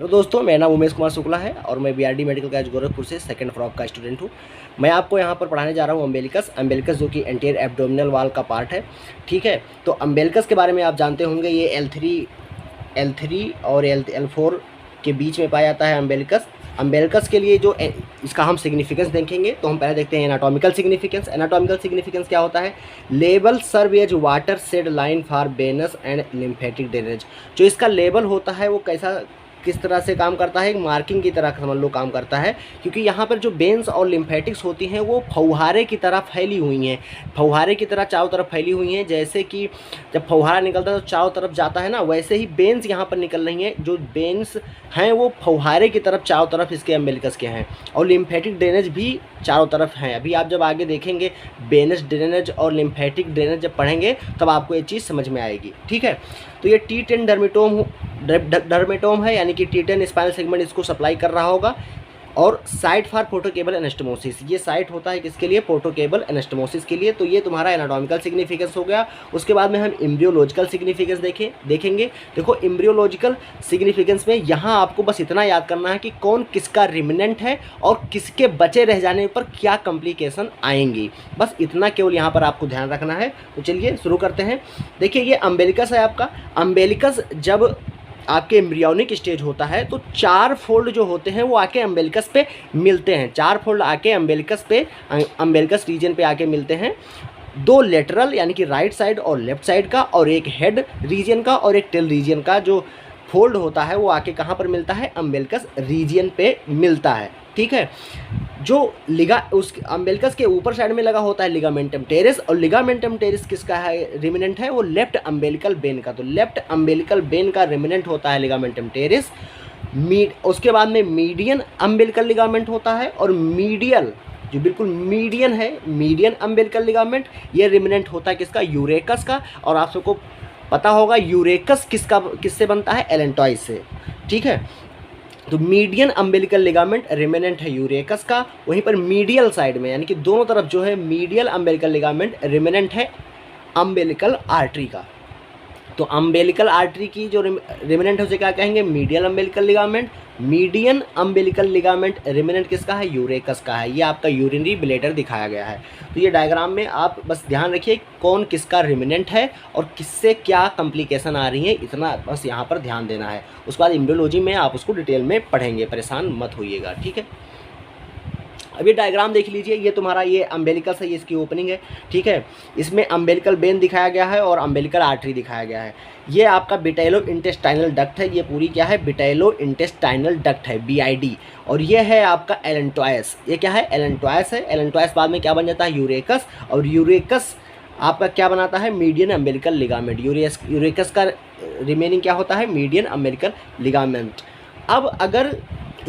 तो दोस्तों, मेरा नाम उमेश कुमार शुक्ला है और मैं बीआरडी मेडिकल कॉलेज गोरखपुर से सेकंड फ्रॉक का स्टूडेंट हूँ। मैं आपको यहाँ पर पढ़ाने जा रहा हूँ अम्बिलिकस जो कि एंटीरियर एब्डोमिनल वाल का पार्ट है। ठीक है, तो अम्बिलिकस के बारे में आप जानते होंगे, ये L3 और L4 के बीच में पाया जाता है अम्बिलिकस के लिए जो इसका हम सिग्निफिकेंस देखेंगे, तो हम पहले देखते हैं एनाटॉमिकल सिग्निफिकेंस क्या होता है। Label serve as watershed line for venous and lymphatic drainage. जो इसका लेबल होता है वो किस तरह से काम करता है, एक मार्किंग की तरह समझ लो काम करता है, क्योंकि यहाँ पर जो वेन्स और लिम्फेटिक्स होती हैं वो फव्वारे की तरह फैली हुई हैं, फव्वारे की तरह चारों तरफ फैली हुई हैं। जैसे कि जब फव्वारा निकलता है तो चारों तरफ जाता है ना, वैसे ही वेन्स यहाँ पर निकल रही हैं। जो वेन्स हैं वो फव्वारे की तरफ चारों तरफ इसके अम्बिलिकस के हैं, और लिम्फेटिक ड्रेनेज भी चारों तरफ हैं। अभी आप जब आगे देखेंगे वेनस ड्रेनेज और लिम्फेटिक ड्रेनेज जब पढ़ेंगे तब आपको ये चीज़ समझ में आएगी। ठीक है, तो ये T10 डर्मेटोम है, यानी कि T10 स्पाइनल सेगमेंट इसको सप्लाई कर रहा होगा। और साइट फॉर पोर्टोकेबल एनास्टोमोसिस, ये साइट होता है किसके लिए, पोर्टोकेबल एनास्टोमोसिस के लिए। तो ये तुम्हारा एनाटॉमिकल सिग्निफिकेंस हो गया। उसके बाद में हम एम्ब्रियोलॉजिकल सिग्निफिकेंस देखेंगे। देखो, एम्ब्रियोलॉजिकल सिग्निफिकेंस में यहाँ आपको बस इतना याद करना है कि कौन किसका रिमिनेंट है और किसके बचे रह जाने पर क्या कॉम्प्लिकेशन आएंगी, बस इतना केवल यहाँ पर आपको ध्यान रखना है। तो चलिए शुरू करते हैं। देखिए, ये अम्बिलिकस है आपका। अम्बिलिकस जब आपके एम्ब्रियोनिक स्टेज होता है तो 4 फोल्ड जो होते हैं वो आके अम्बिलिकस पे मिलते हैं। 4 फोल्ड आके अम्बिलिकस रीजन पे आके मिलते हैं। 2 लेटरल यानी कि राइट साइड और लेफ्ट साइड का, और एक हेड रीजन का और एक टेल रीजन का जो फोल्ड होता है वो आके कहाँ पर मिलता है, अम्बिलिकस रीजन पे मिलता है। ठीक है, जो उस अम्बिलिकस के ऊपर साइड में लगा होता है लिगामेंटम टेरिस, और लिगामेंटम टेरिस किसका है, रिमिनेंट है वो लेफ्ट अम्बिलिकल वेन का। तो लेफ्ट अम्बिलिकल वेन का रिमिनेंट होता है लिगामेंटम टेरिस। उसके बाद में मीडियन अम्बिलिकल लिगामेंट होता है, और मीडियल जो बिल्कुल मीडियन है, मीडियन अम्बिलिकल लिगामेंट, ये रिमिनेंट होता है किसका, यूरेकस का। और आप सबको पता होगा यूरेकस किससे बनता है, एलेंटॉइड से। ठीक है, तो मीडियन अम्बिलिकल लिगामेंट रिमेनेंट है यूरेकस का। वहीं पर मीडियल साइड में यानी कि दोनों तरफ जो है मीडियल अम्बिलिकल लिगामेंट रिमेनेंट है अम्बिलिकल आर्टरी का। तो अम्बिलिकल आर्टरी की जो रिमेनेंट है उसे क्या कहेंगे, medial umbilical ligament. Median umbilical ligament remnant किसका है, यूरेकस का है। ये आपका यूरिनरी ब्लैडर दिखाया गया है। तो ये डायग्राम में आप बस ध्यान रखिए कौन किसका रिमेनेंट है और किससे क्या कॉम्प्लिकेशन आ रही है, इतना बस यहाँ पर ध्यान देना है। उसके बाद एम्ब्रियोलॉजी में आप उसको डिटेल में पढ़ेंगे, परेशान मत होइएगा। ठीक है, अब ये डायग्राम देख लीजिए। ये तुम्हारा ये अम्बिलिकस है, ये इसकी ओपनिंग है। ठीक है, इसमें अम्बिलिकल वेन दिखाया गया है और अम्बिलिकल आर्टरी दिखाया गया है। ये आपका बिटेलो इंटेस्टाइनल डक्ट है। ये पूरी क्या है, बिटेलो इंटेस्टाइनल डक्ट है, BID। और ये है आपका एलेंटॉयस। ये क्या है, एलेंटॉयस है। एलेंटॉयस बाद में क्या बन जाता है, यूरेकस। और यूरेकस आपका क्या बनाता है, मीडियन अम्बिलिकल लिगामेंट। यूरेकस का रिमेनिंग क्या होता है, मीडियन अम्बिलिकल लिगामेंट। अब अगर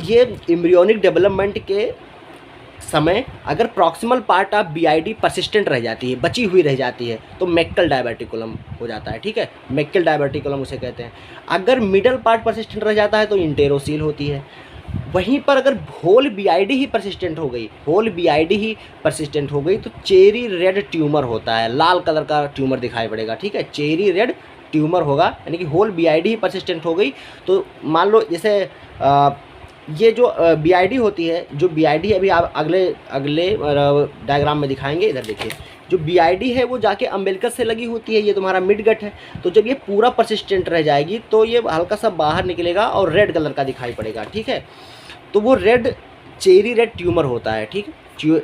ये एम्ब्रियोनिक डेवलपमेंट के समय अगर proximal part of BID persistent रह जाती है, बची हुई रह जाती है, तो मैक्कल डायवर्टिकुलम हो जाता है। ठीक है, मैक्कल डायवर्टिकुलम उसे कहते हैं। अगर मिडल पार्ट परसिस्टेंट रह जाता है तो इंटेरोसील होती है। वहीं पर अगर होल BID ही परसिस्टेंट हो गई तो चेरी रेड ट्यूमर होता है, लाल कलर का ट्यूमर दिखाई पड़ेगा। ठीक है, चेरी रेड ट्यूमर होगा, यानी कि होल BID ही परसिस्टेंट हो गई। तो मान लो जैसे ये जो BID होती है, जो BID अभी आप अगले डायग्राम में दिखाएंगे। इधर देखिए, जो BID है वो जाके अम्बिलिकस से लगी होती है। ये तुम्हारा मिडगट है। तो जब ये पूरा परसिस्टेंट रह जाएगी तो ये हल्का सा बाहर निकलेगा और रेड कलर का दिखाई पड़ेगा। ठीक है, तो वो चेरी रेड ट्यूमर होता है। ठीक है,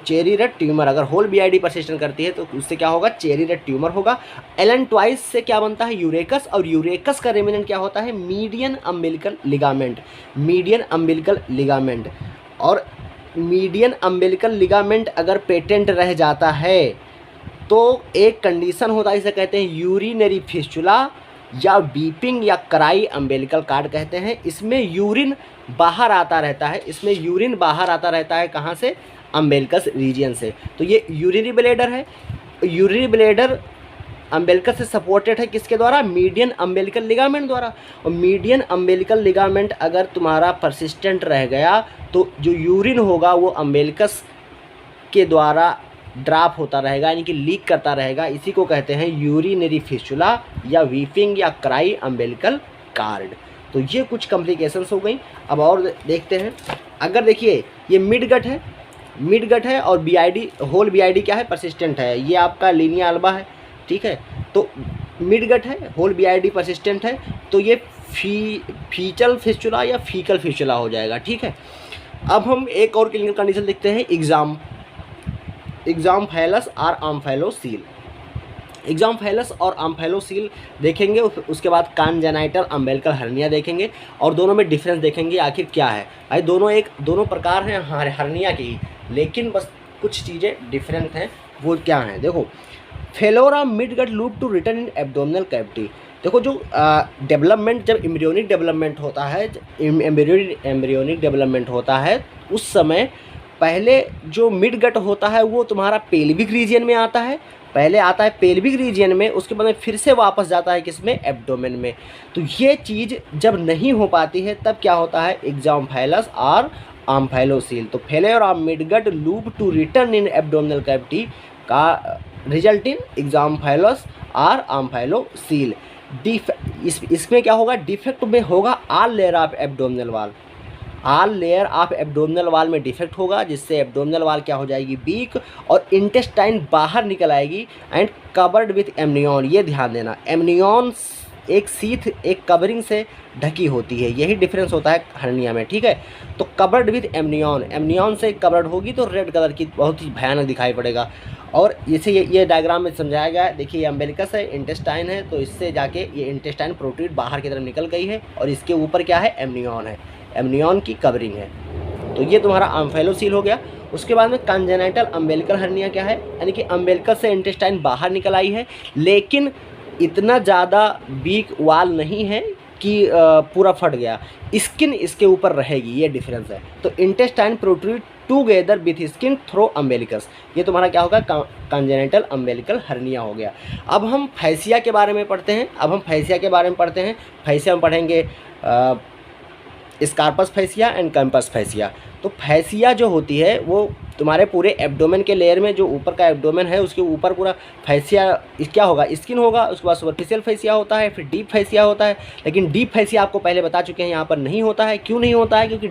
चेरी रेड ट्यूमर अगर होल BID परसिस्टेंट करती है तो उससे क्या होगा, चेरी रेड ट्यूमर होगा। एलेंटॉइस से क्या बनता है, यूरेकस। और यूरेकस का रिमेनेंट क्या होता है, मीडियन अम्बिलिकल लिगामेंट। और मीडियन अम्बिलिकल लिगामेंट अगर पेटेंट रह जाता है तो एक कंडीशन होता है, इसे कहते हैं यूरिनरी फिस्टुला या वीपिंग या कराई अम्बिलिकल कार्ड कहते हैं। इसमें यूरिन बाहर आता रहता है। कहाँ से, अम्बिलिकस रीजन से। तो ये यूरिनरी ब्लैडर है। यूरिनरी ब्लैडर अम्बिलिकस से सपोर्टेड है किसके द्वारा, मीडियन अम्बिलिकल लिगामेंट द्वारा। और मीडियन अम्बिलिकल लिगामेंट अगर तुम्हारा परसिस्टेंट रह गया तो जो यूरिन होगा वो अम्बिलिकस के द्वारा ड्रॉप होता रहेगा, यानी कि लीक करता रहेगा। इसी को कहते हैं यूरिनरी फिस्टुला या वीपिंग या क्राई अम्बिलिकल कार्ड। तो ये कुछ कॉम्प्लिकेशंस हो गई। अब और देखते हैं, अगर देखिए ये मिड गट है और बीआईडी होल बीआईडी क्या है, परसिस्टेंट है, ये आपका लीनिया अल्बा है, ठीक है। तो मिड गट है, होल बीआईडी परसिस्टेंट है, तो ये फीचल फिस्चुला या फीकल फिस्चुला हो जाएगा, ठीक है। अब हम एक और क्लिनिकल कंडीशन देखते हैं, एग्जाम फैलस और आम्फाइलोसील। एग्जाम फैलस और आम्फाइलोसील देखेंगे, उसके बाद कॉन्जेनाइटल अम्बिलिकल हर्निया देखेंगे और दोनों में डिफरेंस देखेंगे आखिर क्या है। भाई दोनों प्रकार हैं हर्निया की, लेकिन बस कुछ चीज़ें डिफरेंट हैं, वो क्या हैं देखो। फेलोरा midgut loop to return in abdominal cavity. देखो जो डेवलपमेंट, जब एम्ब्रियोनिक डेवलपमेंट होता है उस समय पहले जो मिड गट होता है वो तुम्हारा पेल्विक रीजन में आता है, पहले आता है पेल्विक रीजन में, उसके बाद में फिर से वापस जाता है किसमें, एब्डोमेन में। तो ये चीज़ जब नहीं हो पाती है तब क्या होता है, एग्जाम फैलस और आम्फाइलोसील। तो failure of midgut loop to return in abdominal cavity का रिजल्ट इन एग्जाम फैलस और आम्फाइलोसील। इसमें क्या होगा, डिफेक्ट में होगा all layer of abdominal wall, all layer of abdominal wall में डिफेक्ट होगा, जिससे एब्डोमिनल वाल क्या हो जाएगी, वीक, और इंटेस्टाइन बाहर निकल आएगी एंड कवर्ड विथ एमनियन। ये ध्यान देना, एमनियन एक सीथ, एक कवरिंग से ढकी होती है, यही डिफरेंस होता है हर्निया में, ठीक है। तो कवर्ड विथ एमनियन से कवर्ड होगी तो रेड कलर की बहुत ही भयानक दिखाई पड़ेगा। और इसे ये डायग्राम में समझाया गया है। देखिए ये अम्बिलिकस है, इंटेस्टाइन है, तो इससे जाके ये इंटेस्टाइन प्रोट्रूड बाहर की तरफ निकल गई है और इसके ऊपर क्या है, एमनियन है, एमनियन की कवरिंग है। तो ये तुम्हारा आम्फाइलोसील हो गया। उसके बाद में कॉन्जेनाइटल अम्बिलिकल हर्निया क्या है, यानी कि अम्बिलिकस से इंटेस्टाइन बाहर निकल आई है, लेकिन इतना ज़्यादा वीक वाल नहीं है कि पूरा फट गया, स्किन इसके ऊपर रहेगी, ये डिफरेंस है। तो intestine protrude together with skin through umbilicus, ये तुम्हारा क्या होगा, कॉन्जेनिटल अम्बिलिकल हर्निया हो गया। अब हम फैसिया के बारे में पढ़ते हैं। फैसिया में पढ़ेंगे स्कार्पस फैसिया एंड कैंपस फैसिया। तो फैसिया जो होती है वो तुम्हारे पूरे एब्डोमेन के लेयर में, जो ऊपर का एब्डोमेन है उसके ऊपर पूरा फैसिया क्या होगा, स्किन होगा, उसके बाद सुपरफिशियल फैसिया होता है, फिर डीप फैसिया होता है। लेकिन डीप फैसिया आपको पहले बता चुके हैं यहाँ पर नहीं होता है। क्यों नहीं होता है, क्योंकि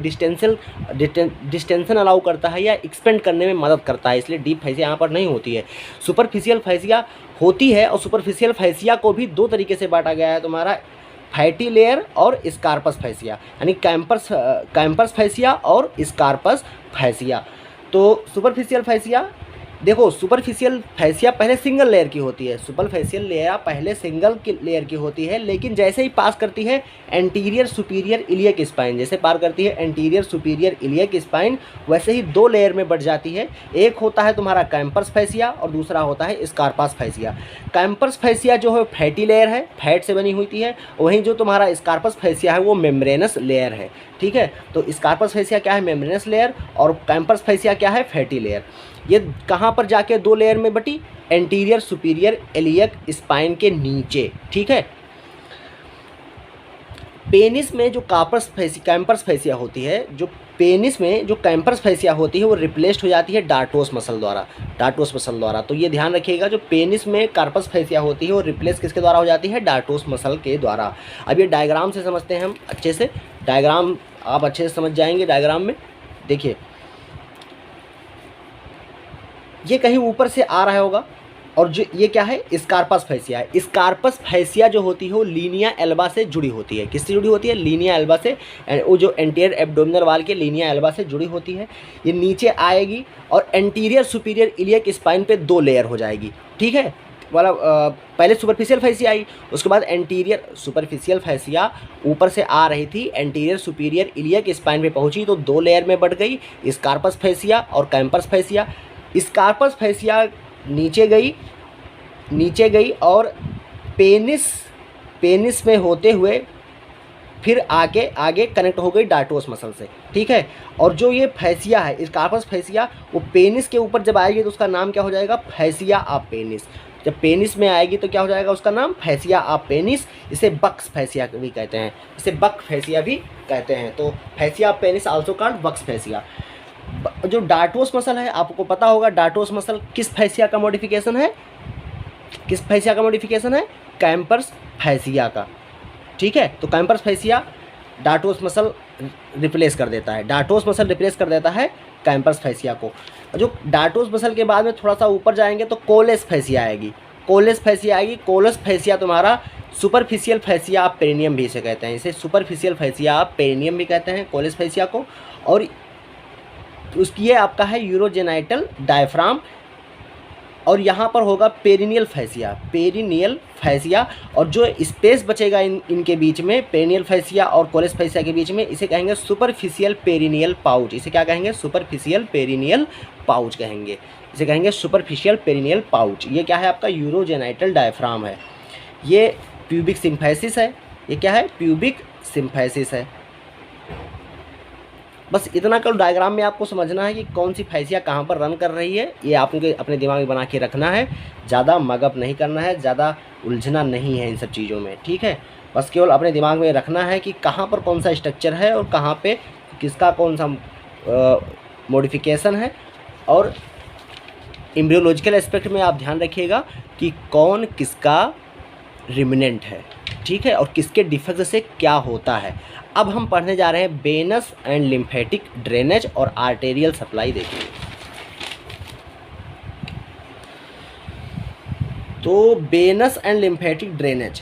डिस्टेंशन अलाउ करता है या एक्सपेंड करने में मदद करता है, इसलिए डीप फैसिया यहाँ पर नहीं होती है। सुपरफिशियल फैसिया होती है, और सुपरफिशियल फैसिया को भी दो तरीके से बांटा गया है तुम्हारा, फैटी लेयर और स्कार्पस फैसिया, यानी कैंपर्स फैसिया और स्कार्पस फैसिया। तो सुपरफिशियल फैसिया, देखो सुपरफिशियल फैसिया पहले सिंगल लेयर की होती है, सुपरफिशियल लेयर पहले सिंगल लेयर की होती है, लेकिन जैसे ही पास करती है एंटीरियर सुपीरियर इलियक स्पाइन, जैसे पार करती है एंटीरियर सुपीरियर इलियक स्पाइन, वैसे ही दो लेयर में बढ़ जाती है। एक होता है तुम्हारा कैंपर्स फैसिया और दूसरा होता है स्कार्पस फैसिया। कैंपर्स फैसिया जो है फैटी लेयर है, फैट से बनी हुई है, वहीं जो तुम्हारा स्कार्पस फैसिया है वो मेम्ब्रेनस लेयर है, ठीक है। तो स्कार्पस फैसिया क्या है, मेम्ब्रेनस लेयर, और कैंपर्स फैसिया क्या है, फैटी लेयर। ये कहाँ पर जाके दो लेयर में बटी, एंटीरियर सुपीरियर इलियक स्पाइन के नीचे, ठीक है। पेनिस में जो कैंपर्स फैसिया होती है, जो पेनिस में जो कैंपर्स फैसिया होती है वो रिप्लेस्ड हो जाती है डार्टोस मसल द्वारा। तो ये ध्यान रखिएगा, जो पेनिस में कार्पस फैसिया होती है वो रिप्लेस किसके द्वारा हो जाती है, डार्टोस मसल के द्वारा। अब ये डायग्राम से समझते हैं हम अच्छे से, डायग्राम आप अच्छे से समझ जाएंगे। डायग्राम में देखिए ये कहीं ऊपर से आ रहा होगा, और जो ये क्या है, स्कार्पस फैसिया है। स्कार्पस फैसिया जो होती है वो लीनिया एल्बा से जुड़ी होती है। किससे जुड़ी होती है, लीनिया एल्बा से, वो जो एंटीरियर एब्डोमिनल वाल के लीनिया एल्बा से जुड़ी होती है। ये नीचे आएगी और एंटीरियर सुपीरियर इलियक स्पाइन पे दो लेयर हो जाएगी, ठीक है। वाला पहले सुपरफिशियल फैसिया आई, उसके बाद एंटीरियर सुपरफिशियल फैसिया ऊपर से आ रही थी, एंटीरियर सुपीरियर इलियक स्पाइन पे पहुंची तो दो लेयर में बढ़ गई, स्कार्पस फैसिया और कैंपर्स फैसिया। स्कार्पस फैसिया नीचे गई और पेनिस में होते हुए फिर आगे कनेक्ट हो गई डार्टोस मसल से, ठीक है। और जो ये फैसिया है, स्कार्पस फैसिया, वो पेनिस के ऊपर जब आएगी तो उसका नाम क्या हो जाएगा, फैसिया ऑफ पेनिस। जब पेनिस में आएगी तो क्या हो जाएगा उसका नाम, फैसिया ऑफ पेनिस। इसे बक्स फैसिया भी कहते हैं, इसे बक फैसिया भी कहते हैं। तो fascia of penis also called Buck's fascia. जो डार्टोस मसल है, आपको पता होगा डार्टोस मसल किस फैसिया का मॉडिफिकेशन है, कैंपर्स फैसिया का, ठीक है। तो Camper's fascia dartos muscle replace कर देता है, डार्टोस मसल रिप्लेस कर देता है कैम्पस फैसिया को। जो डार्टोस मसल के बाद में थोड़ा सा ऊपर जाएंगे तो कोलेस फैसिया आएगी, कोलेस फैसिया आएगी। कोलेस फैसिया तुम्हारा सुपरफिशियल फैसिया, आप पेरिनियम भी इसे कहते हैं, इसे सुपरफिशियल फैसिया आप पेरिनियम भी कहते हैं कोलेस फैसिया को। और उसकी ये आपका है यूरोजेनाइटल डायफ्राम, और यहाँ पर होगा पेरिनियल फैसिया, पेरिनियल फैसिया। और जो स्पेस बचेगा इनके बीच में, पेरिनियल फैसिया और कोलेस फैसिया के बीच में, इसे कहेंगे सुपरफिशियल पेरिनियल पाउच। इसे क्या कहेंगे? सुपरफिशियल पेरिनियल पाउच कहेंगे, इसे कहेंगे सुपरफिशियल पेरिनियल पाउच। ये क्या है? आपका यूरोजेनाइटल डायफ्राम है। ये प्यूबिक सिम्फेसिस है। ये क्या है? प्यूबिक सिम्फेसिस है। बस इतना कर डायग्राम में आपको समझना है कि कौन सी फैसिया कहाँ पर रन कर रही है, ये आपको अपने दिमाग में बना के रखना है। ज़्यादा मगअप नहीं करना है, ज़्यादा उलझना नहीं है इन सब चीज़ों में, ठीक है। बस केवल अपने दिमाग में रखना है कि कहाँ पर कौन सा स्ट्रक्चर है और कहाँ पे किसका कौन सा मॉडिफिकेशन है। और एम्ब्रियोलॉजिकल एस्पेक्ट में आप ध्यान रखिएगा कि कौन किसका रिमिनेंट है, ठीक है, और किसके डिफेक्ट से क्या होता है। अब हम पढ़ने जा रहे हैं वेनस एंड लिम्फेटिक ड्रेनेज और आर्टेरियल सप्लाई देखेंगे। तो venous and lymphatic drainage,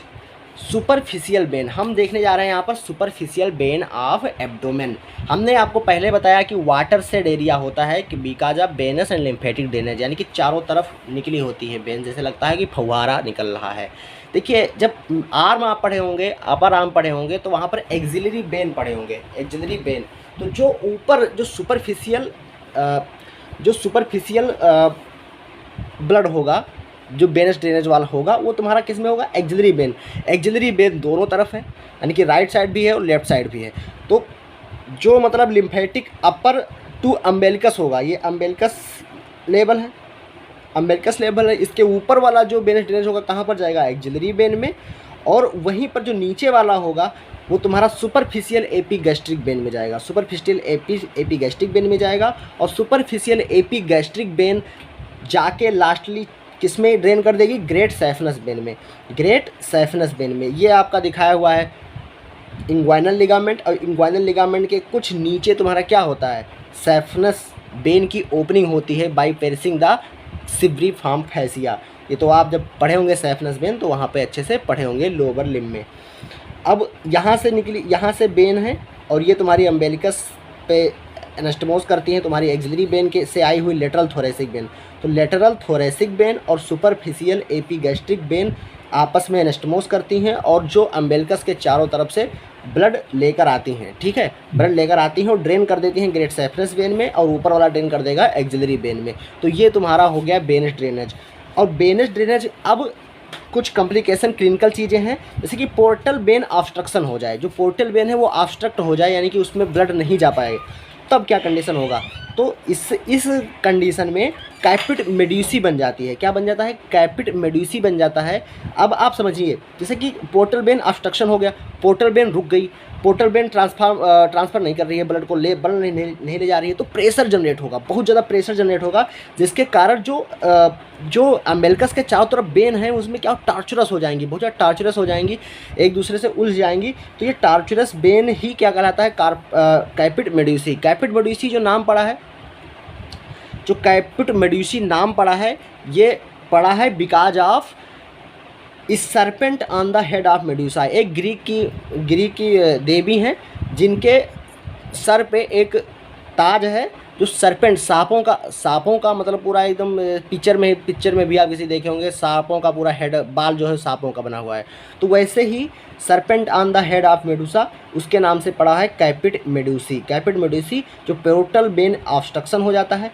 superficial vein हम देखने जा रहे हैं यहाँ पर, सुपरफिशियल वेन ऑफ एब्डोमेन। हमने आपको पहले बताया कि वाटर सेड एरिया होता है कि because of venous and lymphatic drainage, यानी कि चारों तरफ निकली होती है वेन, जैसे लगता है कि फव्वारा निकल रहा है। देखिए, जब आर्म आप पढ़े होंगे, अपर आर्म पढ़े होंगे, तो वहाँ पर एक्सिलरी वेन पढ़े होंगे, एक्सिलरी वेन। तो जो ऊपर जो सुपरफिशियल ब्लड होगा, जो वेनस ड्रेनेज वाला होगा, वो तुम्हारा किस में होगा? Axillary vein. एक्सिलरी वेन दोनों तरफ है, यानी कि राइट साइड भी है और लेफ्ट साइड भी है। तो जो मतलब लिम्फेटिक अपर टू अम्बेलिकस होगा, ये अम्बेलिकस लेवल है, अम्बेलिकस लेवल है। इसके ऊपर वाला जो वेनस ड्रेनेज होगा कहाँ पर जाएगा? एक्सिलरी वेन में। और वहीं पर जो नीचे वाला होगा वो तुम्हारा सुपरफिशियल एपीगैस्ट्रिक वेन में जाएगा, सुपरफिशियल एपीगैस्ट्रिक वेन में जाएगा। और सुपरफिशियल एपीगैस्ट्रिक वेन जाके लास्टली किस में ड्रेन कर देगी? ग्रेट सैफनस वेन में, ग्रेट सैफनस वेन में। ये आपका दिखाया हुआ है इंग्वाइनल लिगामेंट, और इंग्वाइनल लिगामेंट के कुछ नीचे तुम्हारा क्या होता है? सैफनस वेन की ओपनिंग होती है बाई पेरिसिंग द सिब्रिफॉर्म फैसिया। ये तो आप जब पढ़े होंगे सैफनस वेन, तो वहाँ पे अच्छे से पढ़े होंगे लोअर लिम्ब में। अब यहाँ से निकली, यहाँ से वेन है, और ये तुम्हारी अम्बेलिकस पे एनास्टमोस करती हैं, तुम्हारी एक्सिलरी वेन के से आई हुई लेटरल थोरेसिक वेन। तो लेटरल थोरेसिक वेन और सुपरफिशियल एपीगैस्ट्रिक वेन आपस में एनास्टमोस करती हैं, और जो अम्बेलिकस के चारों तरफ से ब्लड लेकर आती हैं, ठीक है, ब्लड लेकर आती हैं और ड्रेन कर देती हैं ग्रेट सैफनस वेन में, और ऊपर वाला ड्रेन कर देगा एक्सिलरी वेन में। तो ये तुम्हारा हो गया वेनस ड्रेनेज। और वेनस ड्रेनेज, अब कुछ कॉम्प्लिकेशन क्लिनिकल चीज़ें हैं, जैसे कि पोर्टल वेन ऑब्स्ट्रक्शन हो जाए, जो पोर्टल वेन है वो ऑब्स्ट्रक्ट हो जाए, यानी कि उसमें ब्लड नहीं जा पाएगा, तब क्या कंडीशन होगा? तो इस कंडीशन में कैपिट मेड्यूसी बन जाती है। क्या बन जाता है? कैपिट मेड्यूसी बन जाता है। अब आप समझिए, जैसे कि पोर्टल वेन ऑब्स्ट्रक्शन हो गया, पोर्टल वेन रुक गई, पोर्टल वेन ट्रांसफ़र नहीं कर रही है ब्लड को, ब्लड नहीं ले जा रही है, तो प्रेशर जनरेट होगा, बहुत ज़्यादा प्रेशर जनरेट होगा, जिसके कारण जो अम्बेलिकस के चारों तरफ वेन है उसमें क्या टार्चरस हो जाएंगी, बहुत ज़्यादा टार्चरस हो जाएंगी, एक दूसरे से उलझ जाएंगी। तो ये टार्चरस वेन ही क्या कहलाता है? Caput medusae. कैपिट मेड्यूसी जो नाम पड़ा है, जो कैपिट मेड्यूसी नाम पड़ा है, ये पड़ा है बिकॉज ऑफ इस serpent on the head of medusa. एक ग्रीक की देवी हैं जिनके सर पे एक ताज है, जो सरपेंट सांपों का मतलब पूरा एकदम पिक्चर में भी आप किसी देखे होंगे, सांपों का पूरा हेड, बाल जो है सांपों का बना हुआ है। तो वैसे ही serpent on the head of Medusa, उसके नाम से पड़ा है कैपिट मेड्यूसी। कैपिट मेड्यूसी जो पोर्टल वेन ऑब्स्ट्रक्शन हो जाता है।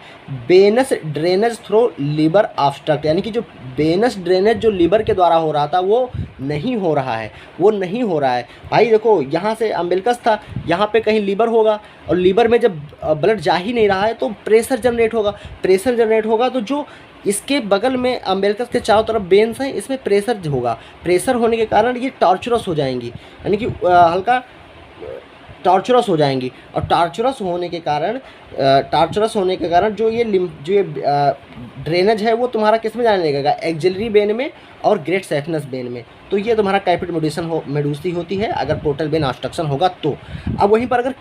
Venous drainage through liver obstruct, यानी कि जो वेनस ड्रेनेज जो लिवर के द्वारा हो रहा था वो नहीं हो रहा है, वो नहीं हो रहा है। भाई देखो, यहाँ से अम्बिलिकस था, यहाँ पे कहीं लीवर होगा, और लीवर में जब ब्लड जा ही नहीं रहा है तो प्रेशर जनरेट होगा, प्रेशर जनरेट होगा तो जो इसके बगल में अम्बिलिकस के चारों तरफ वेन्स हैं, इसमें प्रेशर होगा, प्रेशर होने के कारण ये टॉर्चरस हो जाएंगी, यानी कि हल्का टॉर्चरस हो जाएंगी, और टॉर्चरस होने के कारण जो ये ड्रेनेज है वो तुम्हारा किस में जाने लगेगा, एक्सिलरी वेन में और ग्रेट सैफनस वेन में। तो ये तुम्हारा कैपिट मेडूसी होती है अगर पोर्टल वेन ऑब्स्ट्रक्शन होगा तो। अब वहीं पर अगर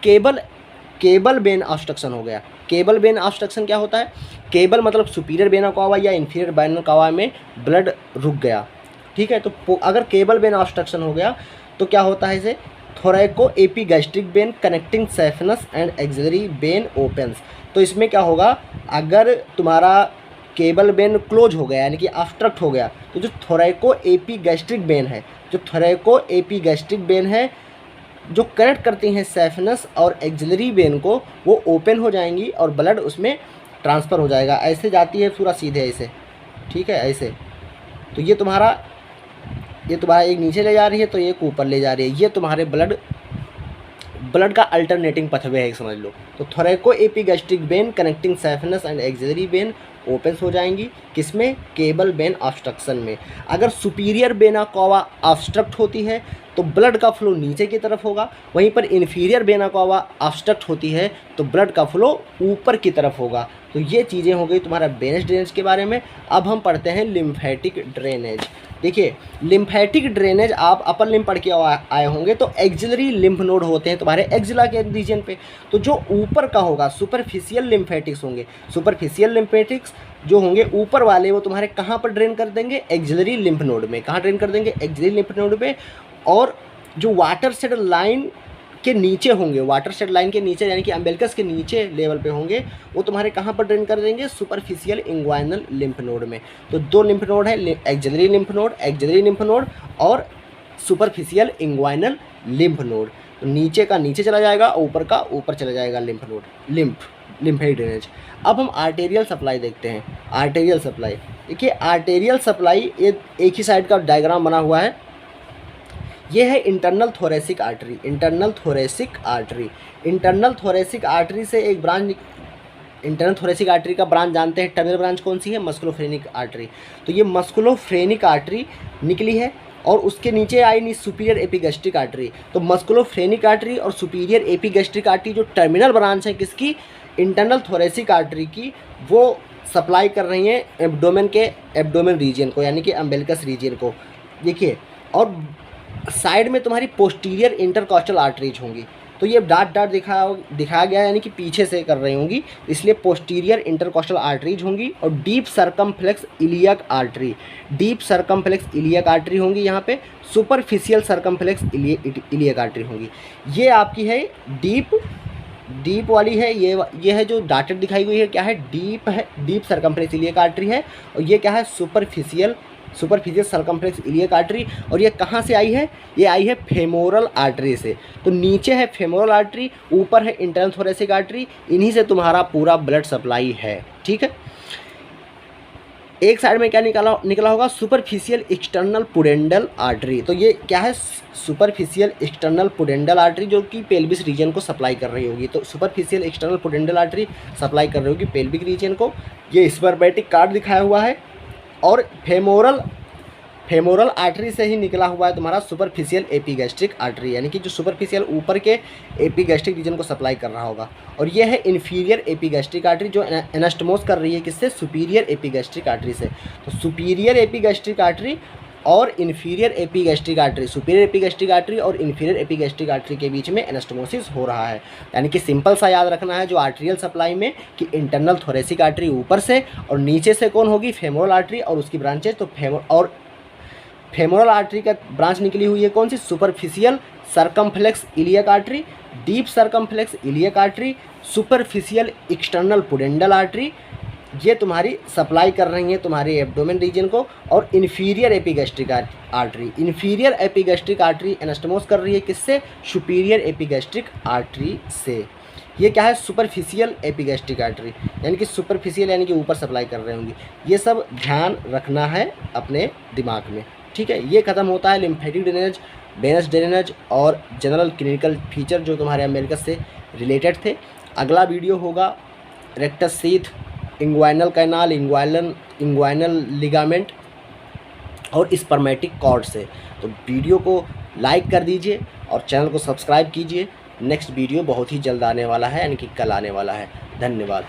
केबल वेन ऑब्स्ट्रक्शन हो गया, केबल वेन ऑब्स्ट्रक्शन क्या होता है, केबल मतलब सुपीरियर वेना कावा या इन्फीरियर वेना कावा में ब्लड रुक गया, ठीक है। तो अगर केबल वेन ऑब्स्ट्रक्शन हो गया तो क्या होता है, इसे thoracoepigastric vein connecting saphenous and axillary vein opens. तो इसमें क्या होगा, अगर तुम्हारा केबल वेन क्लोज हो गया यानी कि ऑब्स्ट्रक्ट हो गया, तो जो थोरैको एपिगैस्ट्रिक वेन है जो कनेक्ट करती हैं सैफनस और एक्सिलरी वेन को, वो ओपन हो जाएंगी और ब्लड उसमें ट्रांसफ़र हो जाएगा। ऐसे जाती है पूरा सीधे ऐसे, ठीक है, ऐसे। तो ये तुम्हारा एक नीचे ले जा रही है तो एक ऊपर ले जा रही है। ये तुम्हारे ब्लड का अल्टरनेटिंग पथवे है समझ लो। तो thoracoepigastric vein connecting saphenous and axillary vein open हो जाएंगी, किसमें, केबल वेन ऑब्स्ट्रक्शन में। अगर सुपीरियर वेना कावा ऑब्स्ट्रक्ट होती है तो ब्लड का फ्लो नीचे की तरफ होगा, वहीं पर इन्फीरियर वेना कावा ऑब्स्ट्रक्ट होती है तो ब्लड का फ्लो ऊपर की तरफ होगा। तो ये चीज़ें हो गई तुम्हारा वेनस ड्रेनेज के बारे में। अब हम पढ़ते हैं लिम्फेटिक ड्रेनेज। देखिए, लिम्फेटिक ड्रेनेज आप अपर लिम्फ पढ़ के आए होंगे, तो एक्सिलरी लिम्फ नोड होते हैं तुम्हारे एक्सिला के रीजन पे। तो जो ऊपर का होगा सुपरफिशियल लिम्फेटिक्स होंगे, सुपरफिशियल लिम्फेटिक्स जो होंगे ऊपर वाले, वो तुम्हारे कहाँ पर ड्रेन कर देंगे, एक्सिलरी लिम्फ नोड में। कहाँ ड्रेन कर देंगे, एक्सिलरी लिम्फ नोड में। और जो वाटर शेड लाइन के नीचे होंगे, वाटर शेड लाइन के नीचे यानी कि अम्बिलिकस के नीचे लेवल पे होंगे, वो तुम्हारे कहाँ पर ड्रेन कर देंगे, सुपरफिशियल इंग्वाइनल लिम्फ नोड में। तो दो लिम्फ नोड है, एक्सिलरी लिम्फ नोड और सुपरफिशियल इंग्वाइनल लिम्फ नोड। तो नीचे का नीचे चला जाएगा, ऊपर का ऊपर चला जाएगा लिम्फ नोड, लिम्फेटिक ड्रेनेज। अब हम आर्टेरियल सप्लाई देखते हैं। आर्टेरियल सप्लाई, देखिए आर्टेरियल सप्लाई एक ही साइड का डायग्राम बना हुआ है। ये है internal thoracic artery. Internal thoracic artery से एक ब्रांच, इंटरनल थोरेसिक आर्टरी का ब्रांच जानते हैं, टर्मिनल ब्रांच कौन सी है, मस्कुलोफ्रेनिक आर्टरी। तो ये मस्कुलोफ्रेनिक आर्टरी निकली है और उसके नीचे आई नहीं सुपीरियर एपिगैस्ट्रिक आर्टरी। तो मस्कुलोफ्रेनिक आर्टरी और सुपीरियर एपिगैस्ट्रिक आर्टरी जो टर्मिनल ब्रांच है किसकी, इंटरनल थोरेसिक आर्टरी की, वो सप्लाई कर रही हैं एब्डोमेन रीजन को यानी कि अम्बिलिकस रीजन को। देखिए, और साइड में तुम्हारी पोस्टीरियर इंटरकॉस्टल आर्टरीज होंगी। तो ये डॉट दिखाया गया यानी कि पीछे से कर रही होंगी, इसलिए पोस्टीरियर इंटरकॉस्टल आर्टरीज होंगी। और डीप सर्कमफ्लेक्स इलियक आर्टरी होंगी यहाँ पे, सुपरफिशियल सर्कमफ्लेक्स इलियक आर्टरी होंगी। ये आपकी है डीप वाली है, ये है जो डॉटेड दिखाई हुई है, क्या है, डीप सर्कमफ्लेक्स इलियक आर्टरी है। और ये क्या है, सुपरफिशियल सर्कमफ्लेक्स इलियक आर्टरी। और ये कहाँ से आई है, ये आई है फेमोरल आर्टरी से। तो नीचे है फेमोरल आर्टरी, ऊपर है इंटरनल थोरेसिक आर्टरी, इन्हीं से तुम्हारा पूरा ब्लड सप्लाई है, ठीक है। एक साइड में क्या निकला होगा, सुपरफिशियल एक्सटर्नल पुडेंडल आर्टरी। तो ये क्या है, सुपरफिशियल एक्सटर्नल पुडेंडल आर्टरी जो कि पेल्विस रीजन को सप्लाई कर रही होगी। तो superficial external pudendal artery supply कर रही होगी पेल्विक रीजन को। ये स्पर्मेटिक कार्ड दिखाया हुआ है। और फेमोरल आर्टरी से ही निकला हुआ है तुम्हारा सुपरफिशियल एपिगैस्ट्रिक आर्टरी, यानी कि जो सुपरफिशियल ऊपर के एपिगैस्ट्रिक रीजन को सप्लाई कर रहा होगा। और ये है इन्फीरियर एपिगैस्ट्रिक आर्टरी जो एनास्टमोस कर रही है किससे, सुपीरियर एपिगैस्ट्रिक आर्टरी से। तो सुपीरियर एपिगैस्ट्रिक आर्टरी और inferior epigastric artery, superior epigastric artery और इन्फीरियर एपिगैस्ट्रिक आर्टरी के बीच में एनास्टमोसिस हो रहा है। यानी कि सिंपल सा याद रखना है जो आर्टेरियल सप्लाई में कि इंटरनल थोरेसिक आर्टरी ऊपर से और नीचे से कौन होगी, फेमोरल आर्टरी और उसकी ब्रांचेज। तो फेमोरल आर्टरी का ब्रांच निकली हुई है कौन सी, superficial circumflex iliac artery, deep circumflex iliac artery, superficial external pudendal artery. ये तुम्हारी सप्लाई कर रही हैं तुम्हारे एब्डोमेन रीजन को। और इन्फीरियर एपिगैस्ट्रिक आर्टरी एनास्टमोस कर रही है किससे, सुपीरियर एपिगैस्ट्रिक आर्टरी से। ये क्या है, सुपरफिशियल एपिगैस्ट्रिक आर्टरी, यानी कि सुपरफिशियल यानी कि ऊपर सप्लाई कर रहे होंगी। ये सब ध्यान रखना है अपने दिमाग में, ठीक है। ये खत्म होता है लिम्फेटिक ड्रेनेज, वेनस ड्रेनेज और जनरल क्लिनिकल फीचर जो तुम्हारे अमेरिकस से रिलेटेड थे। अगला वीडियो होगा rectus sheath, inguinal canal, inguinal ligament और स्पर्मेटिक कॉर्ड से। तो वीडियो को लाइक कर दीजिए और चैनल को सब्सक्राइब कीजिए। नेक्स्ट वीडियो बहुत ही जल्द आने वाला है, यानी कि कल आने वाला है। धन्यवाद।